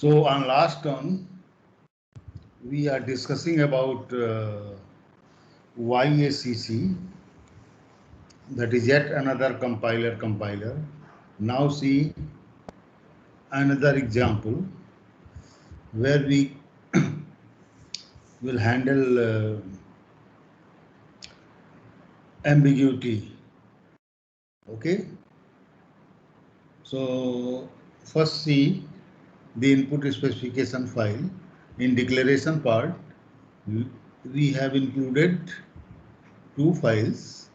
So on last turn, we are discussing about YACC, that is yet another compiler. Now see another example where we will handle ambiguity. Okay. So first see the input specification file. In declaration part, we have included two files.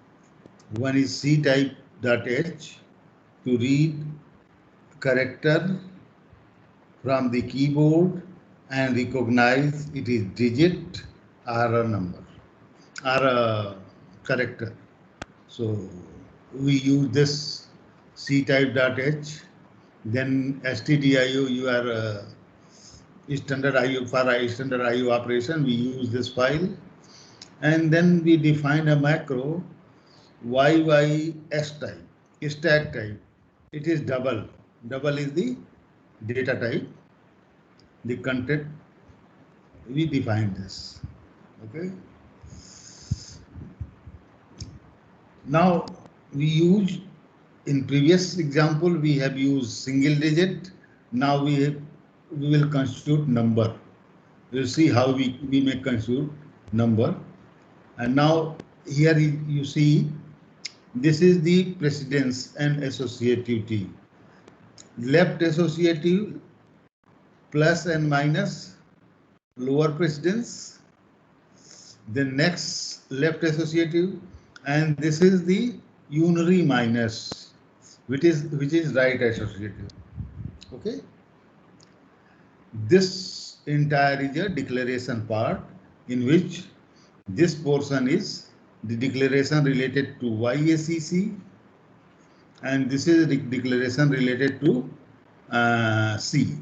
One is ctype.h to read character from the keyboard and recognize it is digit or a number or a character. So we use this ctype.h. Then stdio, you are standard IO for standard IO operation. We use this file, and then we define a macro YYS type, stack type. It is double. Double is the data type. The content, we define this. Okay. Now we use, in previous example we have used single digit. Now we will constitute number. We'll see how we may constitute number. And now here you see this is the precedence and associativity. Left associative plus and minus lower precedence. Then next left associative, and this is the unary minus, which is right associative. Okay. This entire is a declaration part, in which this portion is the declaration related to YACC, and this is the declaration related to C.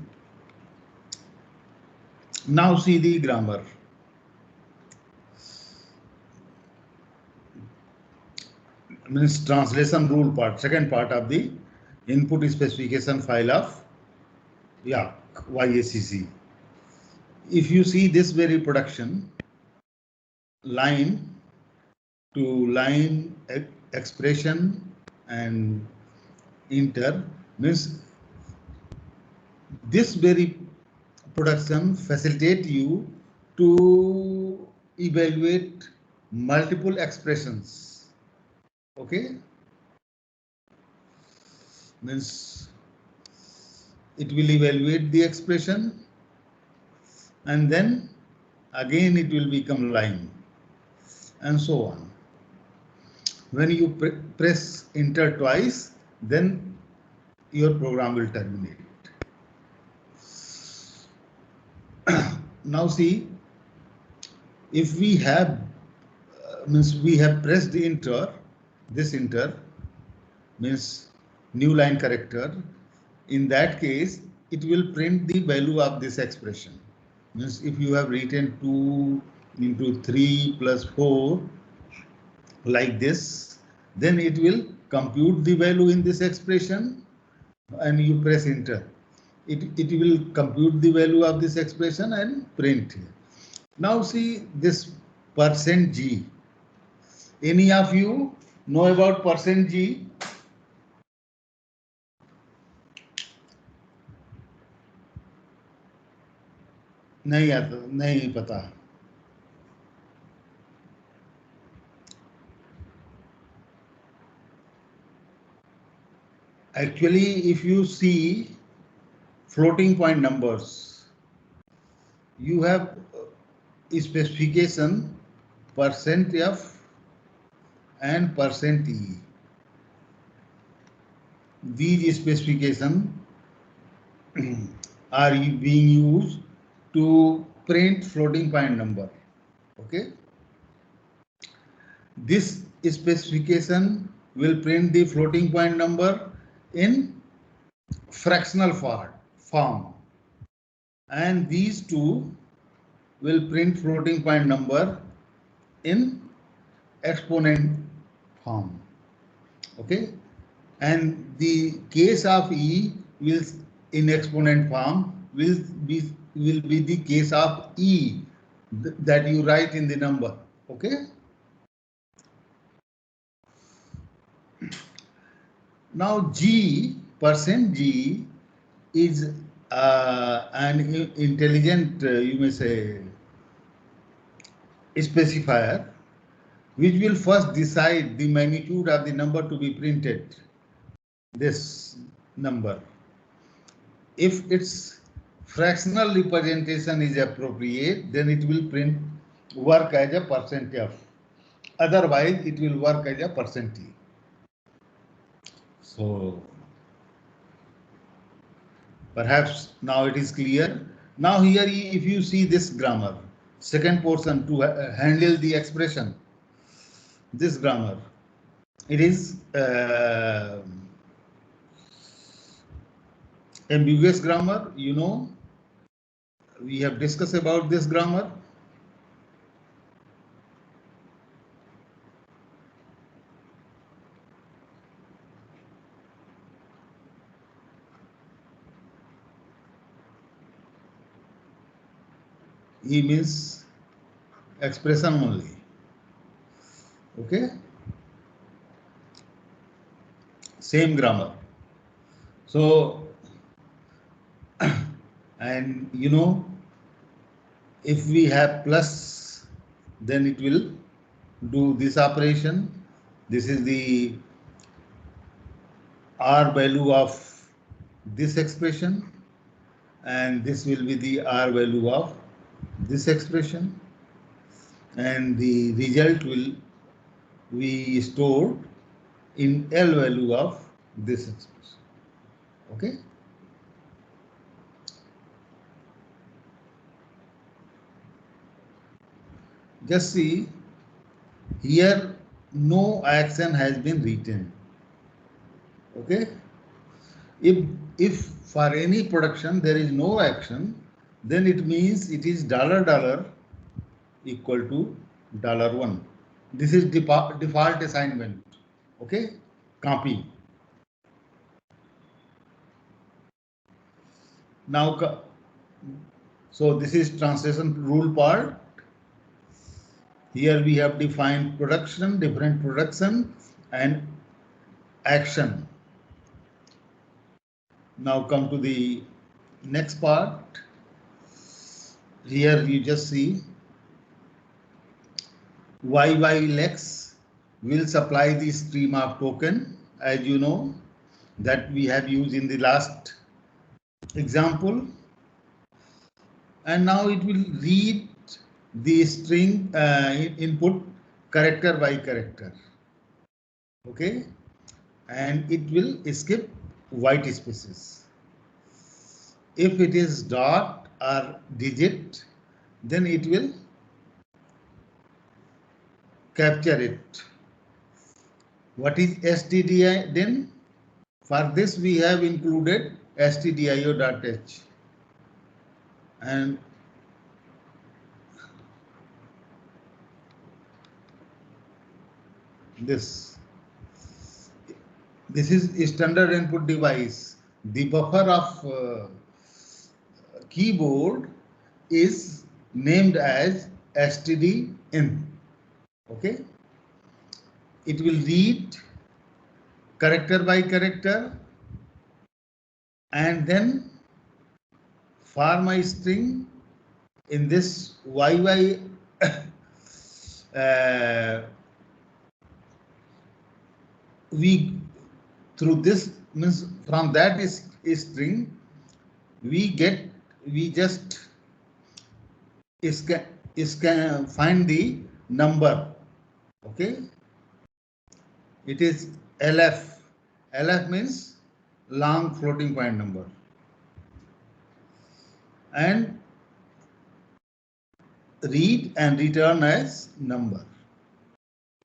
Now see the grammar. Means translation rule part, second part of the input specification file of YACC. If you see this very production, line to line expression and enter, means this very production facilitate you to evaluate multiple expressions. Okay. Means it will evaluate the expression, and then again it will become line, and so on. When you press enter twice, then your program will terminate. Now see, if we have means we have pressed enter, this enter means new line character. In that case, it will print the value of this expression. Means if you have written 2 into 3 plus 4 like this, then it will compute the value in this expression, and you press enter. It will compute the value of this expression and print. Now see this %G. Any of you know about %G? नहीं आता, नहीं पता. Actually, if you see floating point numbers, you have specification %F and %E. These specifications are being used to print floating point number. Okay. This specification will print the floating point number in fractional form, and these two will print floating point number in exponent form. Okay. And the case of E will in exponent form will be the case of E that you write in the number. Okay. Now G, %G is an intelligent, you may say, specifier, which will first decide the magnitude of the number to be printed. This number, if its fractional representation is appropriate, then it will work as a %f. Otherwise, it will work as a %t. So perhaps now it is clear. Now here, if you see this grammar, second portion to handle the expression, this grammar, it is ambiguous grammar. You know, we have discussed about this grammar. E means expression only. Okay. Same grammar. So, and you know, if we have plus, then it will do this operation. This is the R value of this expression, and this will be the R value of this expression, and the result will be stored in L value of this expression. Okay. Just see here, no action has been written. Okay. If for any production there is no action, then it means it is $$ equal to $1. This is default assignment. Okay, copy. Now, so this is translation rule part. Here we have defined production, different production and action. Now come to the next part. Here you just see YYLX will supply the stream of token, as you know, that we have used in the last example. And now it will read the string input character by character. Okay. And it will skip white spaces. If it is dot or digit, then it will capture it. What is stdio then? For this we have included stdio.h, and this is standard input device. The buffer of keyboard is named as stdin. Okay. It will read character by character, and then for my string in this YY we through this means from that is string we just can find the number. Okay. It is LF. LF means long floating point number, and read and return as number.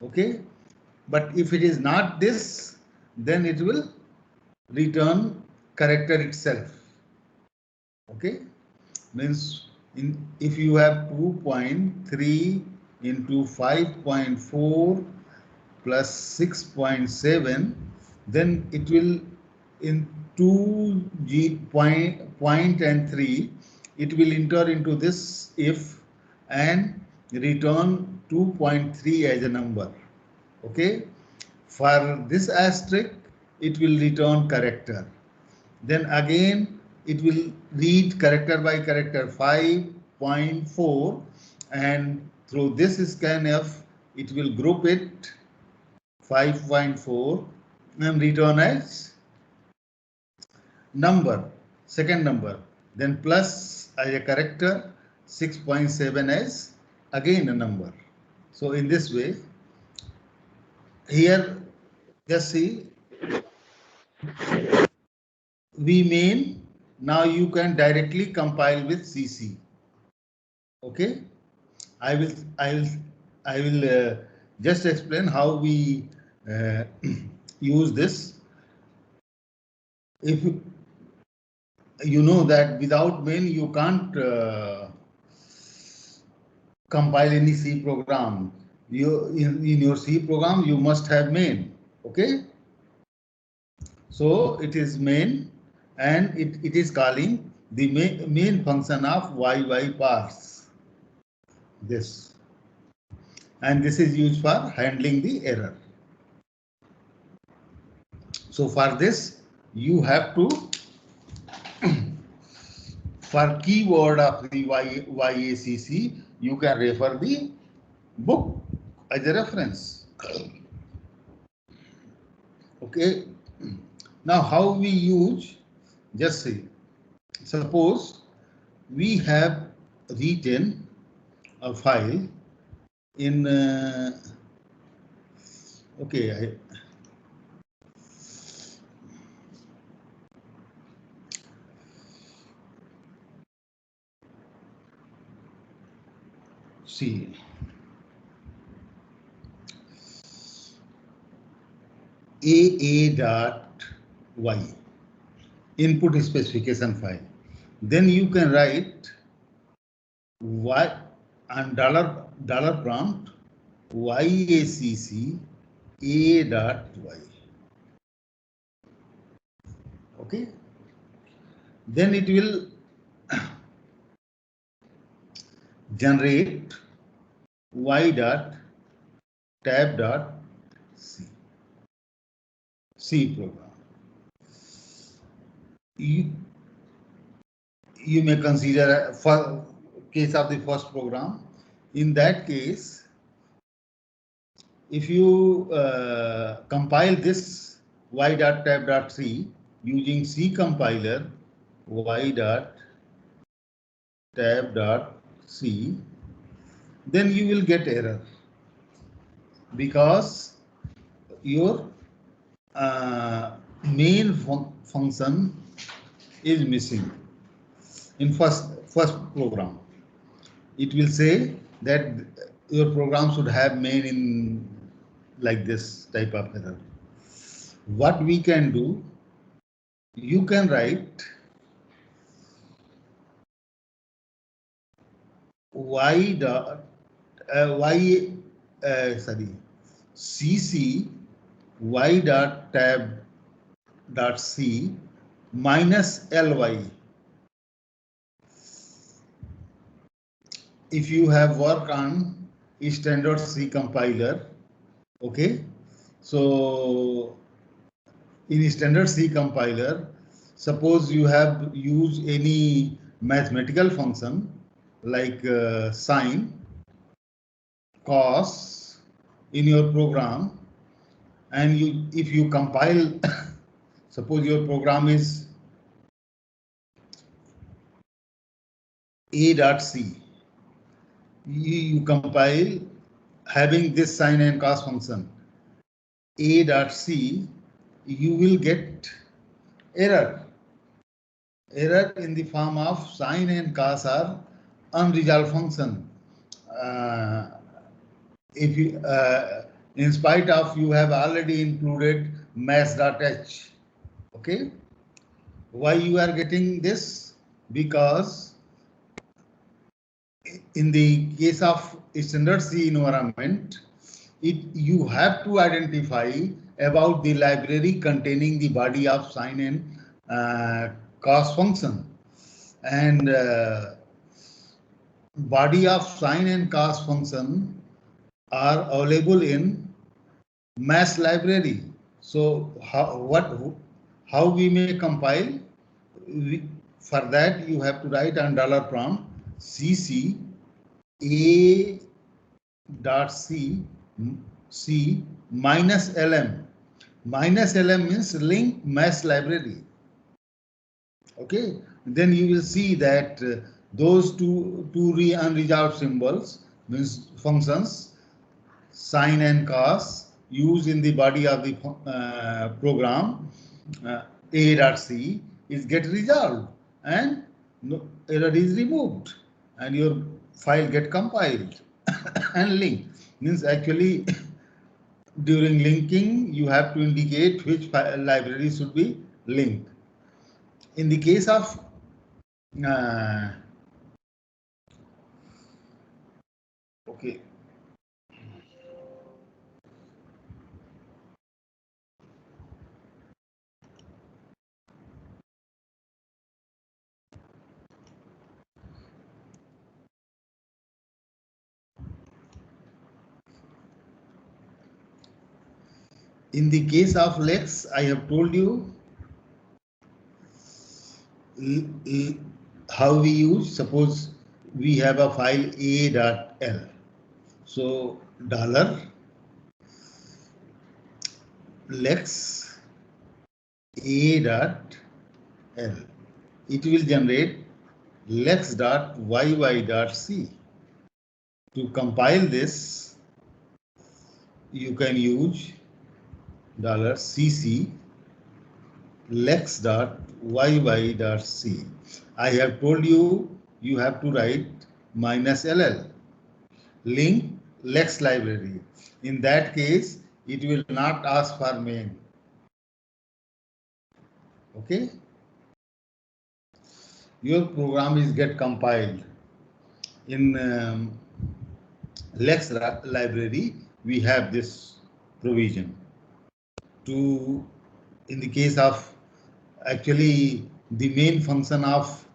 Okay. But if it is not this, then it will return character itself. Okay. Means if you have 2.3 into 5.4 plus 6.7, then it will in point and 3, it will enter into this if and return 2.3 as a number. Okay. For this asterisk, it will return character. Then again, it will read character by character 5.4, and through this scanf, it will group it 5.4 and return as number, second number. Then plus as a character 6.7 as again a number. So in this way, here just see v main. Now you can directly compile with CC. Okay, I will just explain how we use this. If you know that without main you can't compile any C program. In your C program you must have main. Okay, so it is main, and it is calling the main function of YY parse. This, and this is used for handling the error. So for this you have to for keyword of the YACC, you can refer the book as a reference. Okay. Now how we use, just see, suppose we have written a file in okay, see AA.y input specification file. Then you can write y and dollar prompt YACC A.y. Okay. Then it will generate y.tab.c C program. You may consider for case of the first program. In that case, if you compile this y.tab.c using C compiler y.tab.c, then you will get error because your main function is missing. In first program, it will say that your program should have main in like this type of error. What we can do, you can write cc y.tab.c minus ly. If you have worked on standard C compiler, okay, so in standard C compiler, suppose you have used any mathematical function like sine, cos in your program, and if you compile, suppose your program is A.c, you compile having this sine and cos function A.c, you will get error in the form of sine and cos are unresolved function. If you in spite of you have already included maths.h. Okay, why you are getting this? Because in the case of standard C environment, you have to identify about the library containing the body of sine and cost function, and body of sine and cos function are available in mass library. So how we may compile? For that you have to write on dollar prompt cc a dot c minus lm. Minus lm means link mass library. Okay, then you will see that those two unresolved symbols means functions sine and cos used in the body of the program a dot c is get resolved and no error is removed and your file get compiled and linked. Means actually during linking you have to indicate which library should be linked. In the case of okay, in the case of Lex, I have told you how we use. Suppose we have a file a.l. So dollar Lex a.l. It will generate lex.yy.c. To compile this, you can use $cc lex.yy.c. I have told you you have to write -ll link lex library. In that case, it will not ask for main. Okay, your program is get compiled in lex library. We have this provision to, in the case of actually the main function of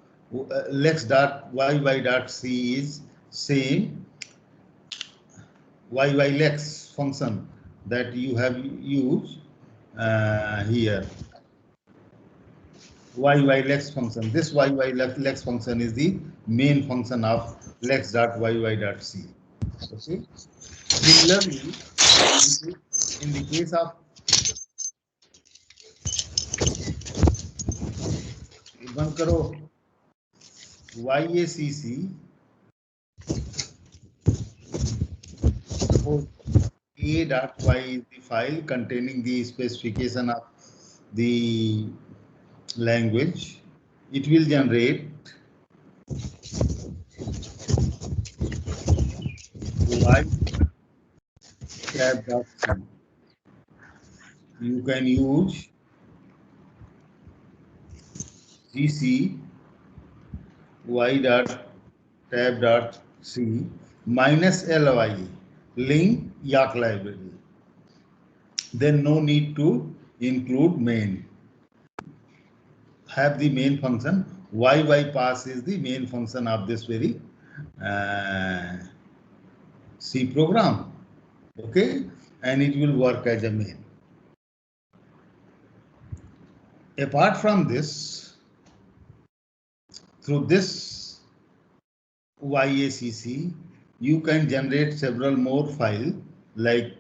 lex.yy.c is same yylex function that you have used here. Yylex function. This yylex function is the main function of lex.yy.c. Okay. Similarly, in the case of बंद करो YACC, suppose a.y is the file containing the specification of the language. It will generate y tab.c. You can use cc y.tab.c minus ly link Yacc library. Then no need to include main. Have the main function. YY-pass is the main function of this very C program. Okay, and it will work as a main. Apart from this, through this YACC, you can generate several more files. Like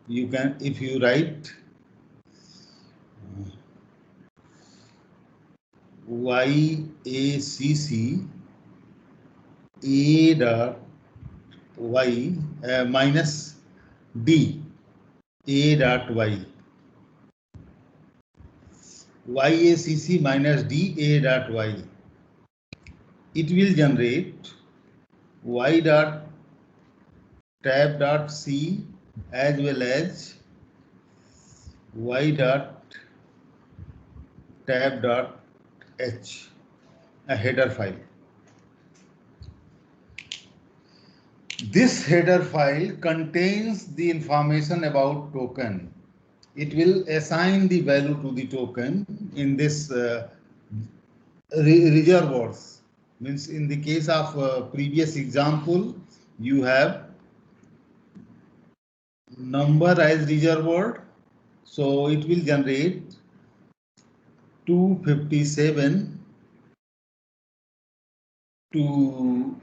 you can, if you write YACC a.y minus d a.y YACC minus d a.y, it will generate y.tab.c as well as y.tab.h, a header file. This header file contains the information about token it will assign the value to the token in this reserve words. Means in the case of previous example, you have number as reserve word, so it will generate 257 to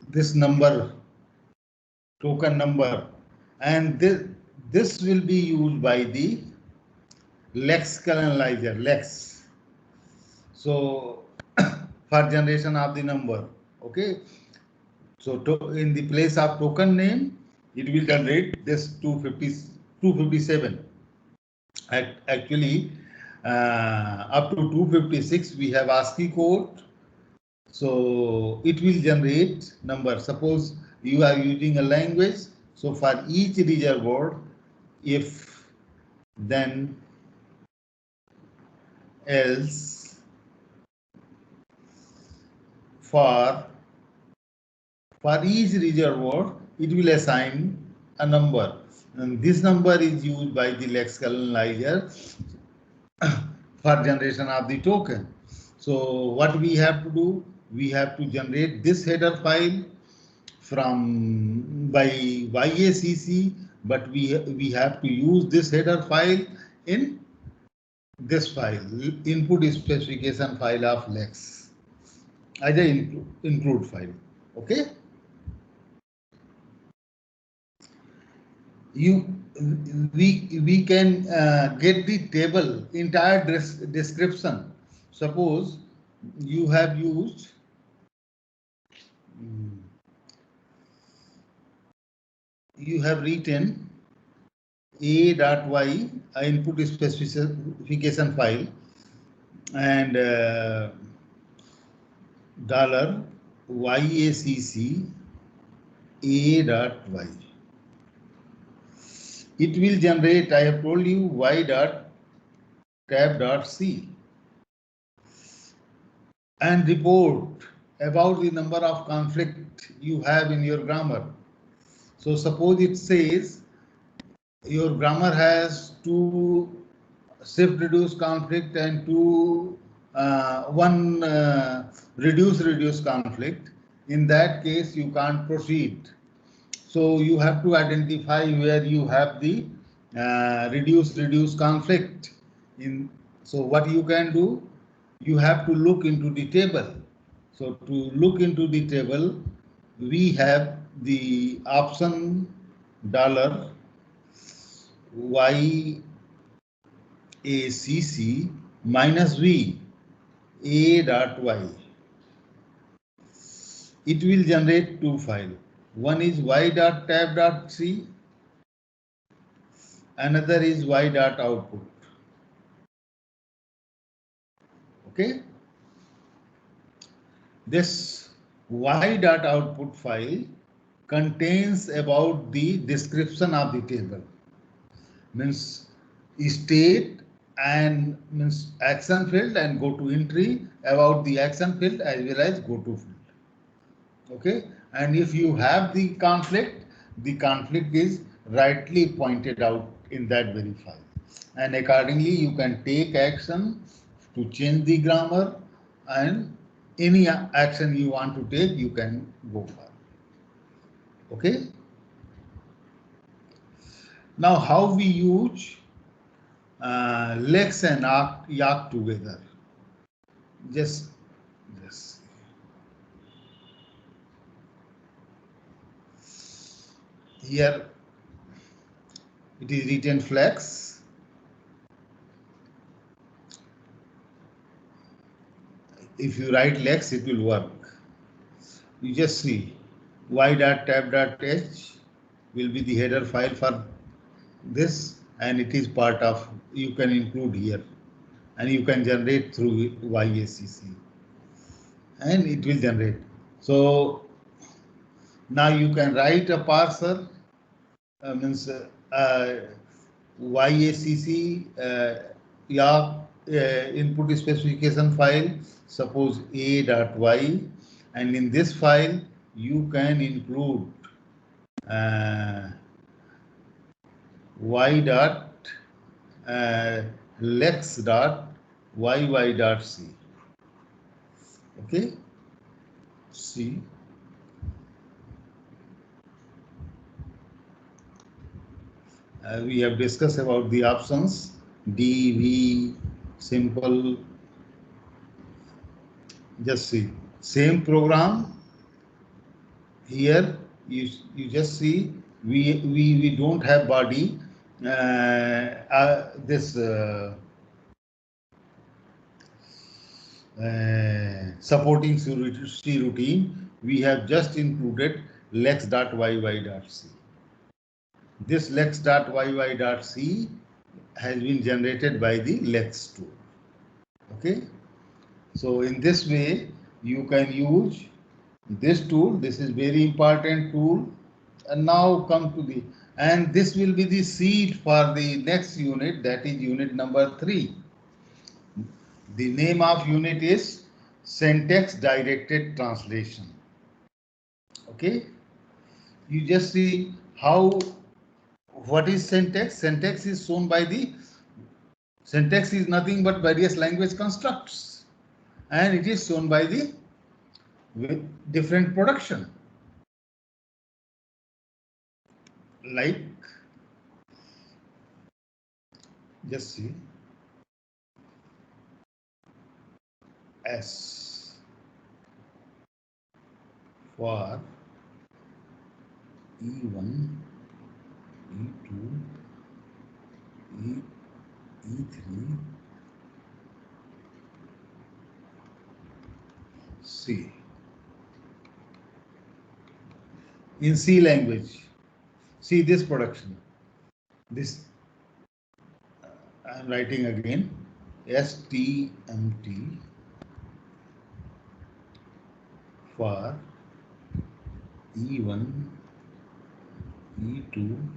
this number, token number, and this will be used by the lexical analyzer, lex. So for generation of the number, okay. So in the place of token name, it will generate this 257. Actually, up to 256 we have ASCII code. So it will generate number. Suppose you are using a language. So for each reserve word, if, then, else, for each reserve word, it will assign a number. And this number is used by the lexical analyzer for generation of the token. So what we have to do? We have to generate this header file from by YACC, but we have to use this header file in this file, input specification file of lex, as a include file. Okay. We can get the table entire description. Suppose you have used you have written a.y, input specification file, and $YACC a.y. It will generate, I have told you, y.tab.c and report about the number of conflict you have in your grammar. So suppose it says your grammar has 2 shift reduce conflict and one reduce conflict. In that case, you can't proceed. So you have to identify where you have the reduce conflict. So what you can do, you have to look into the table. So to look into the table, we have the option $YACC minus V a.y. It will generate 2 files. One is y.tab.c, another is y.output. Okay. This y.output file contains about the description of the table, means state and means action field, and go to entry about the action field as well as go to field. Okay, and if you have the conflict is rightly pointed out in that very file, and accordingly you can take action to change the grammar, and any action you want to take you can go for. Okay. Now how we use lex and yak together? Just this. Here it is written flex. If you write lex, it will work. You just see y.tab.h will be the header file for this, and it is part of, you can include here, and you can generate through YACC, and it will generate. So now you can write a parser, means YACC input specification file, suppose a.y, and in this file you can include y.tab.c lex dot yy dot c. Okay, see. We have discussed about the options D, V, simple. Just see, same program here. You just see we don't have body. This supporting C routine. We have just included lex.yy.c. This lex.yy.c has been generated by the lex tool. Okay, so in this way you can use this tool. This is very important tool. And now come to the, and this will be the seed for the next unit, that is unit number 3. The name of unit is syntax directed translation. Okay, you just see how, what is syntax. Syntax is shown by the, syntax is nothing but various language constructs, and it is shown by the different production, like, just see, S for E1, E2, E3, C. In C language, see this production. This I am writing again, STMT for E1, E2,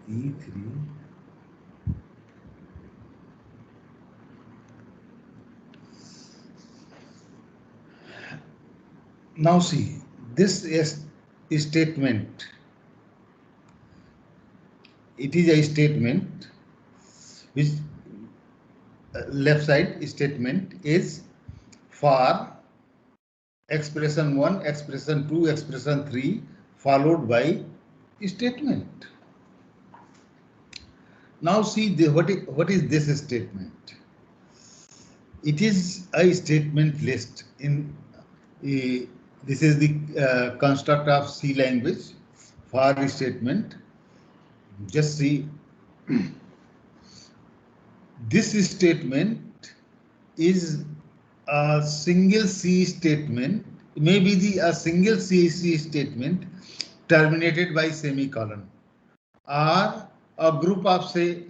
E3, now see, this is a statement. It is a statement which left side statement is for expression 1, expression 2, expression 3 followed by statement. Now see what is this statement? It is a statement list. In this is the construct of C language for statement. Just see, this statement is a single C statement, maybe a single C statement terminated by semicolon, or a group of say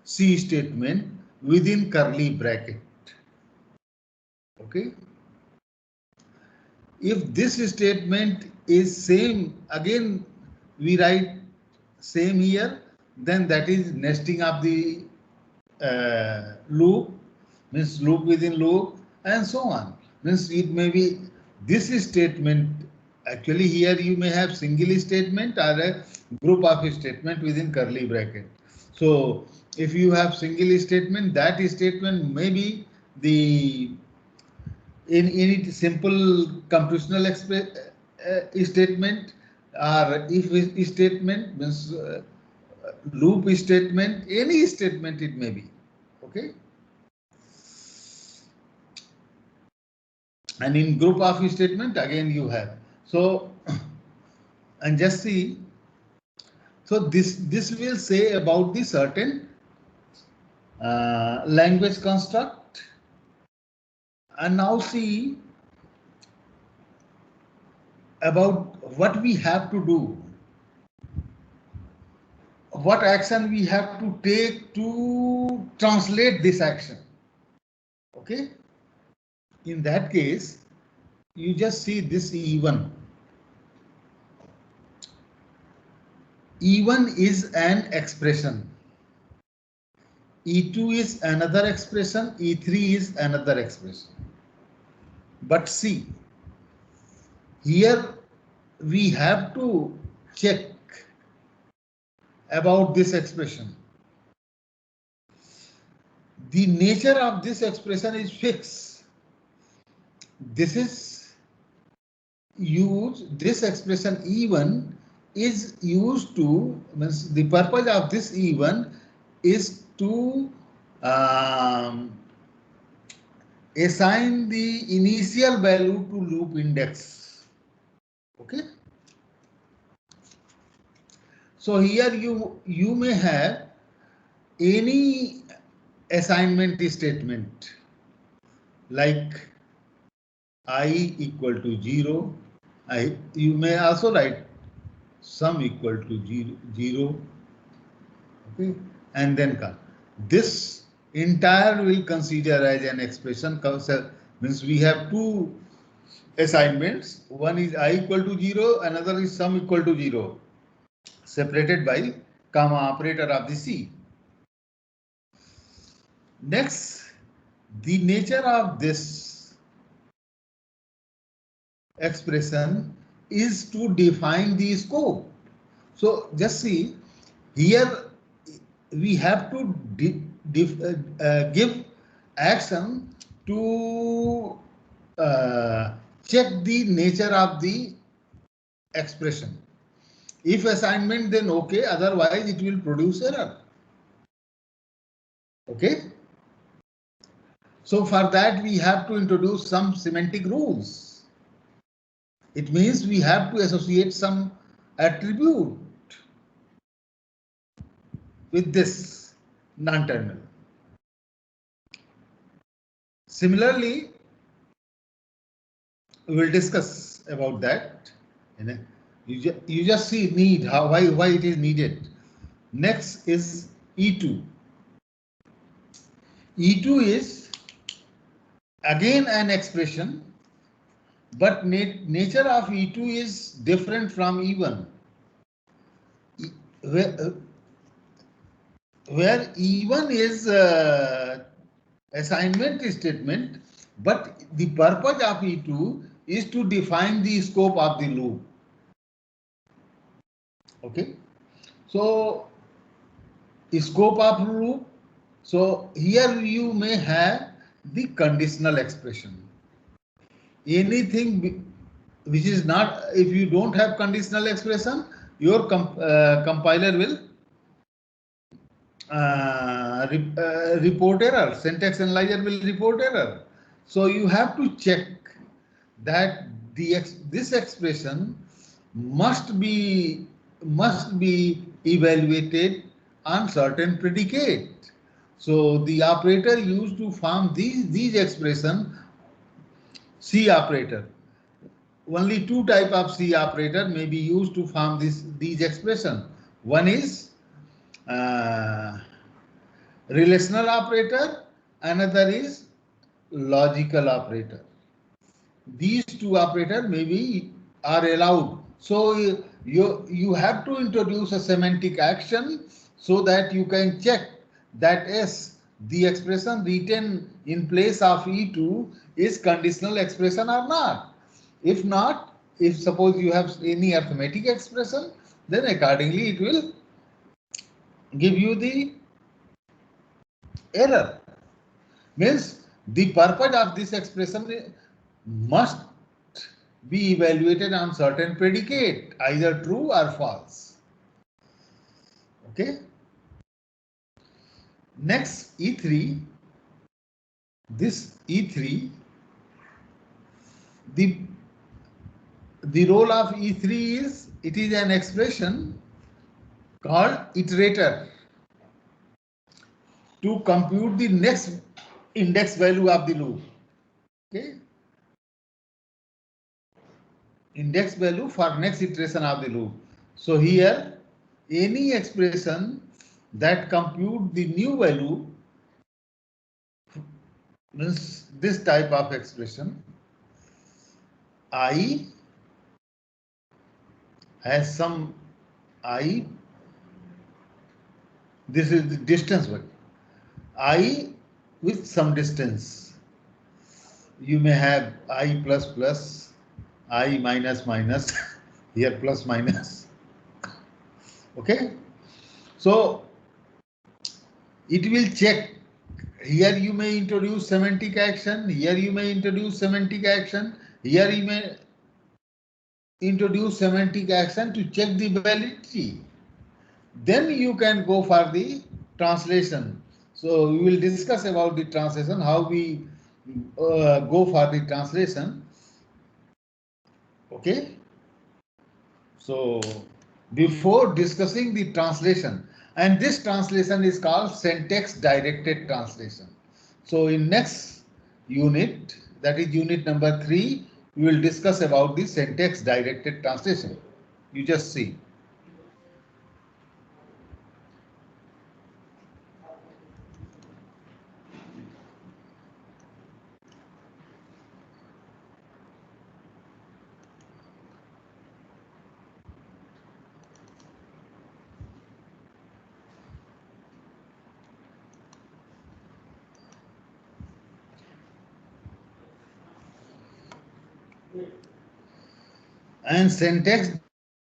C statement within curly bracket. Okay, if this statement is same, again we write same here, then that is nesting of the loop, means loop within loop, and so on. Means it may be this statement. Actually here you may have single statement or a group of statement within curly bracket. So if you have single statement, that statement may be the in any simple computational statement, or if statement, means loop statement, any statement it may be. Okay, and in group of statement again you have. So and just see, so this will say about the certain language construct. And now see about what we have to do, what action we have to take to translate this action. Okay, in that case you just see this E1. E1 is an expression, E2 is another expression, E3 is another expression. But see, here we have to check about this expression. The nature of this expression is fixed. This is used, this expression E1 is used to, means the purpose of this E1 is to assign the initial value to loop index. Okay. So here you may have any assignment statement like I equal to 0. You may also write sum equal to 0. Okay, and then come. This entire will consider as an expression. Means we have two assignments. One is I equal to 0, another is sum equal to 0, separated by comma operator of the C. Next, the nature of this expression is to define the scope. So just see, here we have to give action to check the nature of the expression. If assignment, then okay, otherwise it will produce error. Okay. So for that we have to introduce some semantic rules. It means we have to associate some attribute with this non-terminal. Similarly, we will discuss about that. You just see need, why it is needed. Next is E2. E2 is again an expression, but nature of E2 is different from E1. Where E1 is assignment statement, but the purpose of E2 is to define the scope of the loop. Okay, so scope of loop. So here you may have the conditional expression. Anything which is not, if you don't have conditional expression, your compiler will report error. Syntax analyzer will report error. So you have to check that this expression must be evaluated on certain predicate. So the operator used to form these expression, C operator. Only two type of C operator may be used to form these expression. One is relational operator, another is logical operator. These two operators are allowed. So you have to introduce a semantic action so that you can check that yes, the expression written in place of E2 is conditional expression or not. If not, if suppose you have any arithmetic expression, then accordingly it will give you the error. Means the purpose of this expression must be evaluated on certain predicate, either true or false. Okay. Next, E3. This E3, the role of E3 is, it is an expression called iterator to compute the next index value of the loop. Okay. Index value for next iteration of the loop. So here, any expression that compute the new value means this type of expression, I has some I, this is the distance value, I with some distance. You may have I plus plus, I minus minus, here plus minus. Okay. So it will check. Here you may introduce semantic action. Here you may introduce semantic action. Here you may introduce semantic action to check the validity. Then you can go for the translation. So we will discuss about the translation, how we go for the translation. Okay. So before discussing the translation, and this translation is called syntax directed translation. So in next unit, that is unit number 3, we will discuss about the syntax directed translation. You just see. And syntax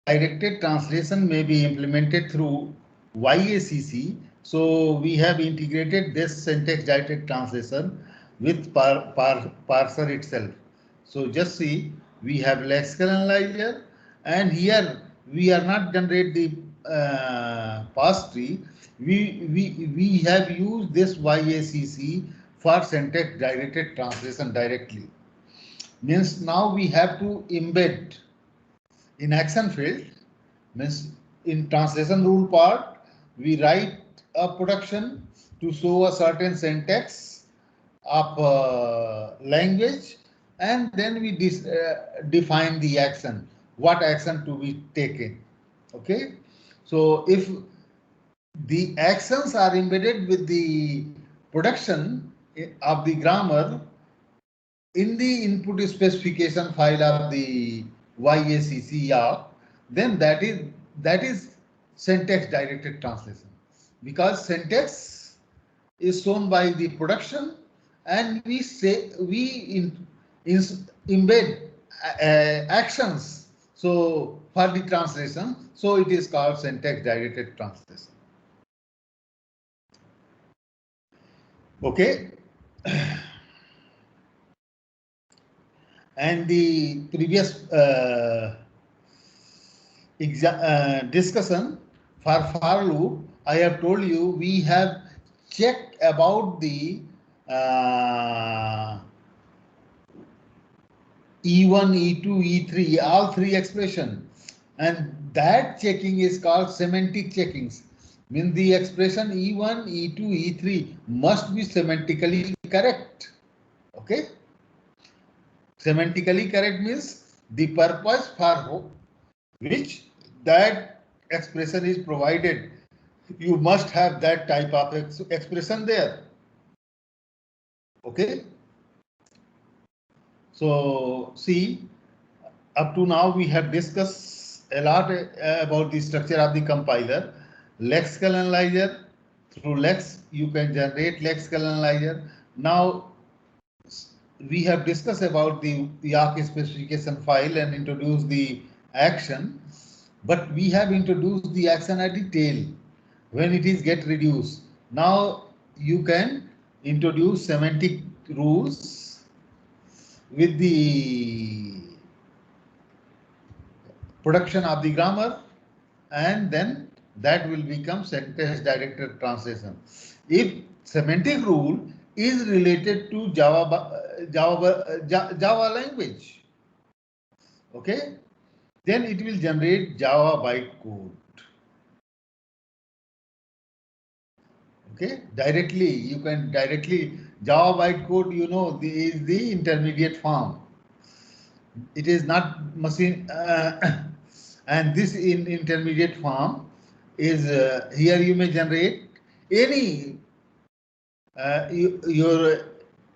directed translation may be implemented through YACC. So we have integrated this syntax directed translation with parser itself. So just see, we have lexical analyzer, and here we are not generate the parse tree. We have used this YACC for syntax directed translation directly. Means now we have to embed in action field, means in translation rule part, we write a production to show a certain syntax of language, and then we define the action, what action to be taken. Okay. So if the actions are embedded with the production of the grammar in the input specification file of the YACC, then that is syntax directed translation, because syntax is shown by the production, and we say embed actions so for the translation, so it is called syntax directed translation. Okay. And the previous discussion for loop, I have told you we have checked about the E1, E2, E3, all three expressions, and that checking is called semantic checkings. Means the expression E1, E2, E3 must be semantically correct. Okay. Semantically correct means the purpose for which that expression is provided, you must have that type of expression there. Okay. So see, up to now we have discussed a lot about the structure of the compiler. Lexical analyzer, through lex you can generate lexical analyzer. Now we have discussed about the YAC specification file and introduced the action, but we have introduced the action at the tail when it is get reduced. Now you can introduce semantic rules with the production of the grammar, and then that will become syntax directed translation. If semantic rule is related to Java language, okay, then it will generate Java bytecode. Okay, directly you can directly Java bytecode, you know, is the intermediate form. It is not machine, and this in intermediate form is here you may generate any your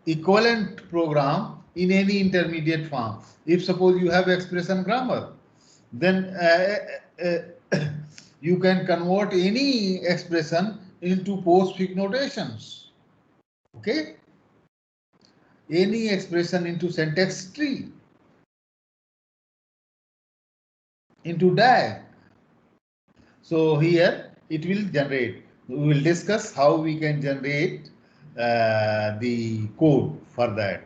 equivalent program in any intermediate form. If suppose you have expression grammar, then you can convert any expression into postfix notations. Okay, any expression into syntax tree, into DAG. So here it will generate. We will discuss how we can generate the code for that.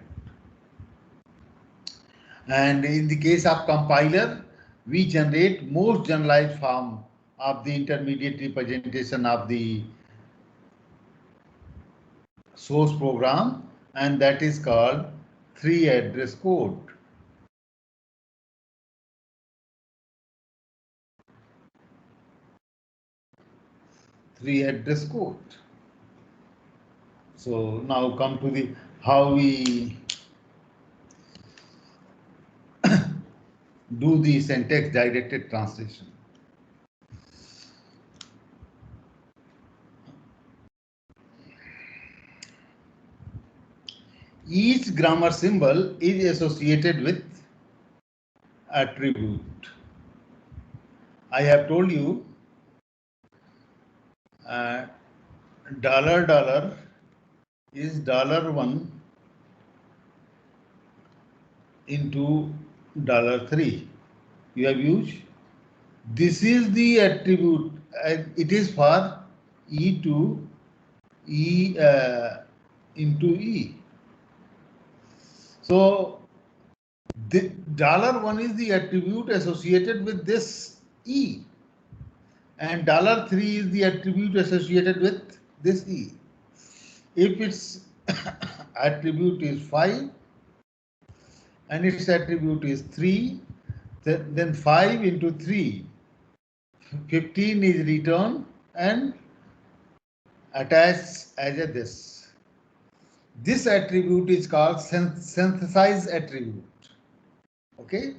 And in the case of compiler, we generate most generalized form of the intermediate representation of the source program, and that is called 3-address code. Three-address code. So now come to the how we do the syntax directed translation. Each grammar symbol is associated with attribute. I have told you $$ is $1 into $3. You have used. This is the attribute. It is for E to E into E. So the $1 is the attribute associated with this E, and $3 is the attribute associated with this E. If its attribute is 5 and its attribute is 3, then 5 into 3, 15 is returned and attached as a this. This attribute is called synthesize attribute. Okay.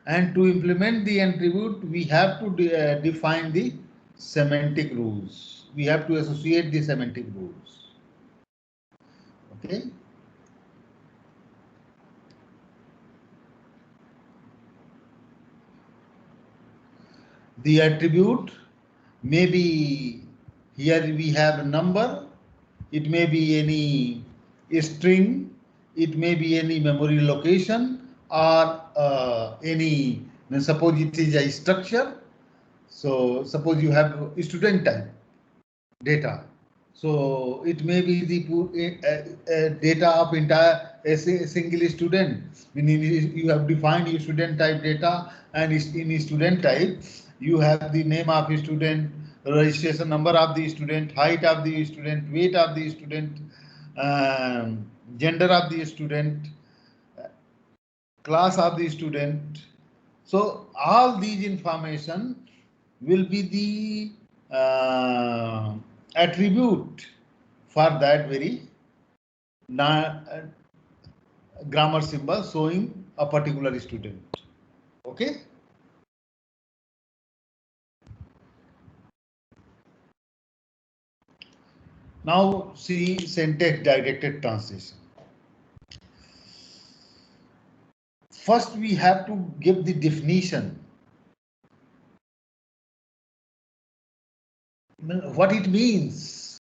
And to implement the attribute, we have to define the semantic rules. We have to associate the semantic rules. Okay. The attribute may be, here we have a number, it may be any string, it may be any memory location, or any, suppose it is a structure. So suppose you have student type data. So it may be the data of entire a single student. Meaning you have defined your student type data, and in student type you have the name of the student, registration number of the student, height of the student, weight of the student, gender of the student, class of the student. So all these information will be the attribute for that very grammar symbol showing a particular student. Okay. Now see syntax directed translation. First we have to give the definition. What it means.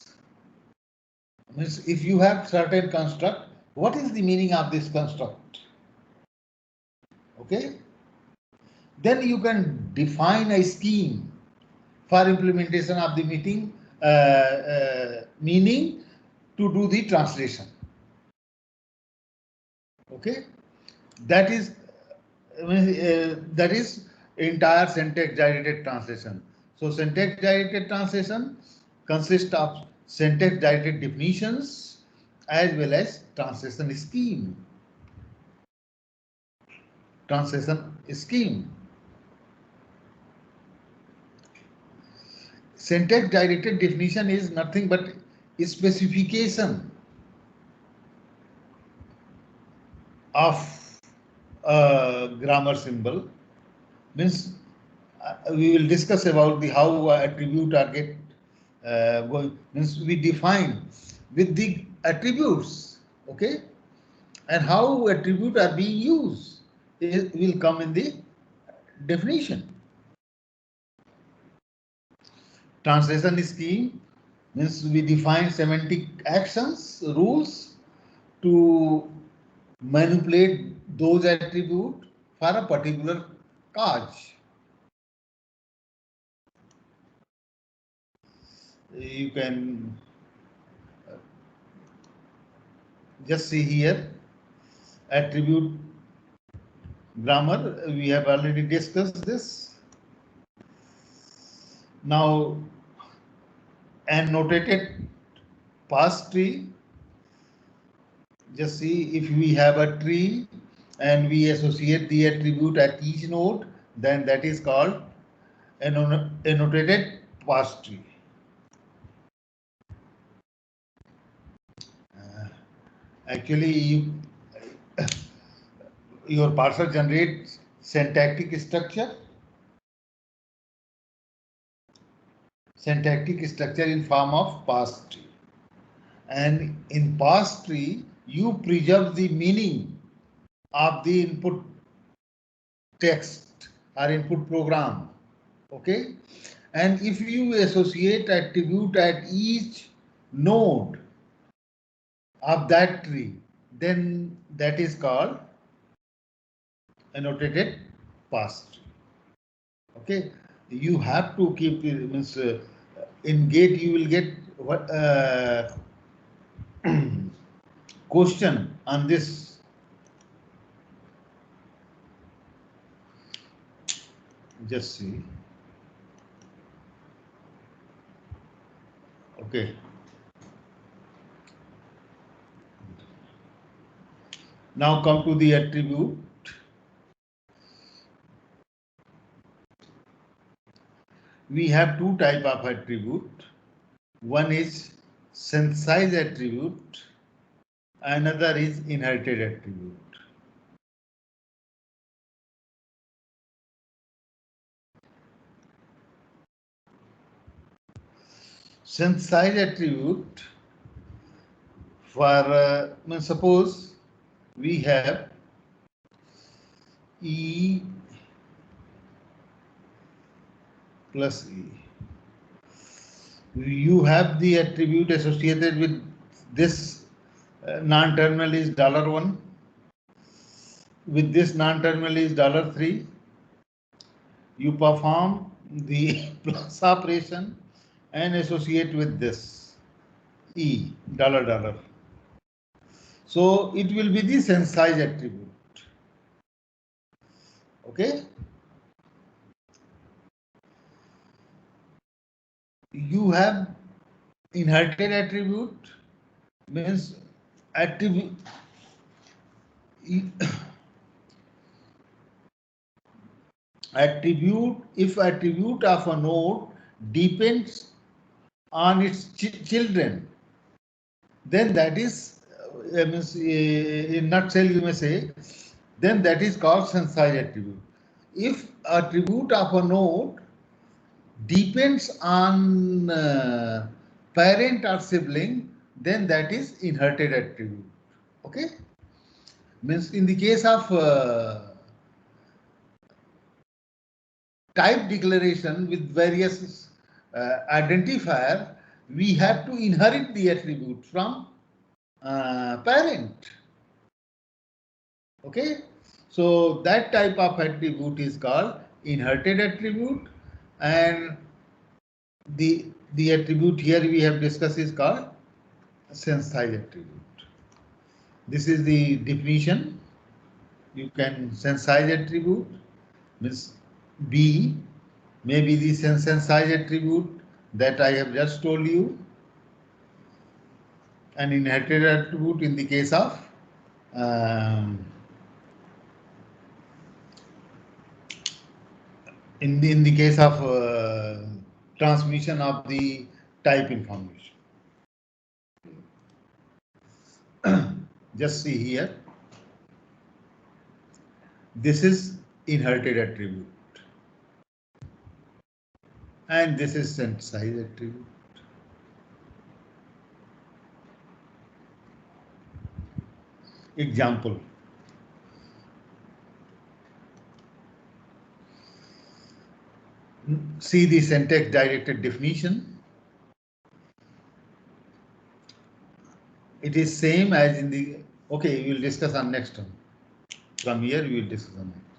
Means if you have certain construct, what is the meaning of this construct? Okay. Then you can define a scheme for implementation of the meaning to do the translation. Okay, that is entire syntax directed translation. So syntax directed translation consists of syntax directed definitions as well as translation scheme. Syntax directed definition is nothing but a specification of a grammar symbol. Means we will discuss about the how attribute are get going. Means we define with the attributes, okay, and how attribute are being used. It will come in the definition. Translation scheme means we define semantic actions, rules to manipulate those attributes for a particular cause. You can just see here attribute grammar. We have already discussed this. Now, annotated parse tree. Just see, if we have a tree and we associate the attribute at each node, then that is called annotated parse tree. Actually, your parser generates syntactic structure in form of parse tree, and in parse tree you preserve the meaning of the input text or input program. Okay, and if you associate attribute at each node of that tree, then that is called annotated parse tree. Okay, you have to keep means in GATE you will get what question on this. Just see. Okay. Now come to the attribute. We have two type of attribute. One is synthesized attribute, another is inherited attribute. Synthesized attribute for suppose we have E plus E. You have the attribute associated with this non-terminal is $1. With this non-terminal is $3. You perform the plus operation and associate with this E $. So it will be the synthesized attribute. Okay. You have inherited attribute, means attribute if attribute of a node depends on its children, then that is means in nutshell you may say, then that is called synthesized attribute. If attribute of a node depends on parent or sibling, then that is inherited attribute. Okay, means in the case of type declaration with various identifier, we have to inherit the attribute from parent. Okay, so that type of attribute is called inherited attribute, and the attribute here we have discussed is called synthesized attribute. This is the definition. You can synthesize attribute means B may be the synthesized attribute that I have just told you, an inherited attribute in the case of in the case of transmission of the type information. Just see here. This is inherited attribute and this is synthesized attribute. Example. See the syntax directed definition. It is same as in the, okay, we will discuss on next one. From here we will discuss on next.